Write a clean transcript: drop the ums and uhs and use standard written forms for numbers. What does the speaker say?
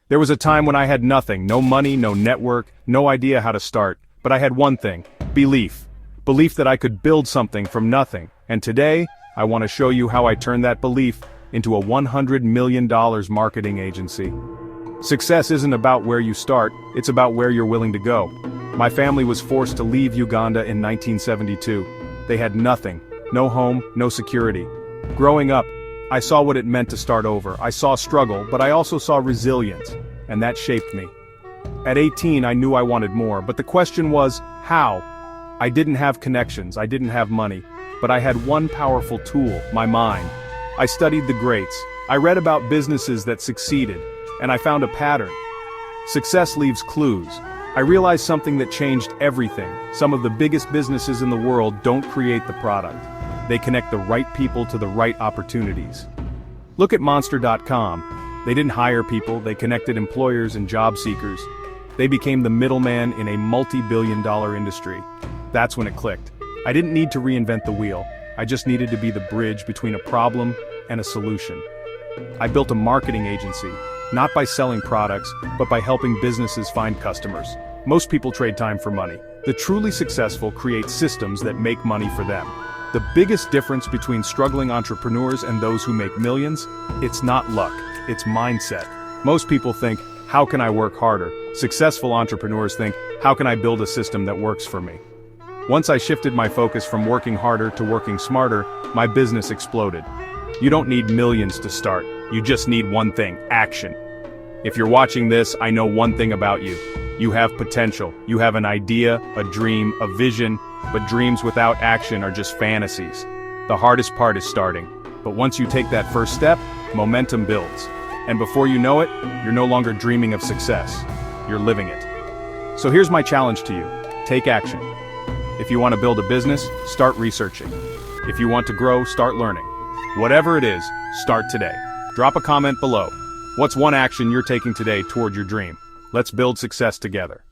There was a time when I had nothing, no money, no network, no idea how to start, but I had one thing: belief. Belief that I could build something from nothing, and today, I want to show you how I turned that belief into a $100 million marketing agency. Success isn't about where you start, it's about where you're willing to go. My family was forced to leave Uganda in 1972. They had nothing, no home, no security. Growing up, I saw what it meant to start over. I saw struggle, but I also saw resilience, and that shaped me. At 18, I knew I wanted more, but the question was, how? I didn't have connections, I didn't have money, but I had one powerful tool: my mind. I studied the greats, I read about businesses that succeeded, and I found a pattern. Success leaves clues. I realized something that changed everything. Some of the biggest businesses in the world don't create the product. They connect the right people to the right opportunities. Look at Monster.com. They didn't hire people, they connected employers and job seekers. They became the middleman in a multi-billion-dollar industry. That's when it clicked. I didn't need to reinvent the wheel. I just needed to be the bridge between a problem and a solution. I built a marketing agency, not by selling products, but by helping businesses find customers. Most people trade time for money. The truly successful create systems that make money for them. The biggest difference between struggling entrepreneurs and those who make millions? It's not luck, it's mindset. Most people think, how can I work harder? Successful entrepreneurs think, how can I build a system that works for me? Once I shifted my focus from working harder to working smarter, my business exploded. You don't need millions to start, you just need one thing: action. If you're watching this, I know one thing about you. You have potential, you have an idea, a dream, a vision, but dreams without action are just fantasies. The hardest part is starting, but once you take that first step, momentum builds. And before you know it, you're no longer dreaming of success, you're living it. So here's my challenge to you: take action. If you want to build a business, start researching. If you want to grow, start learning. Whatever it is, start today. Drop a comment below. What's one action you're taking today toward your dream? Let's build success together.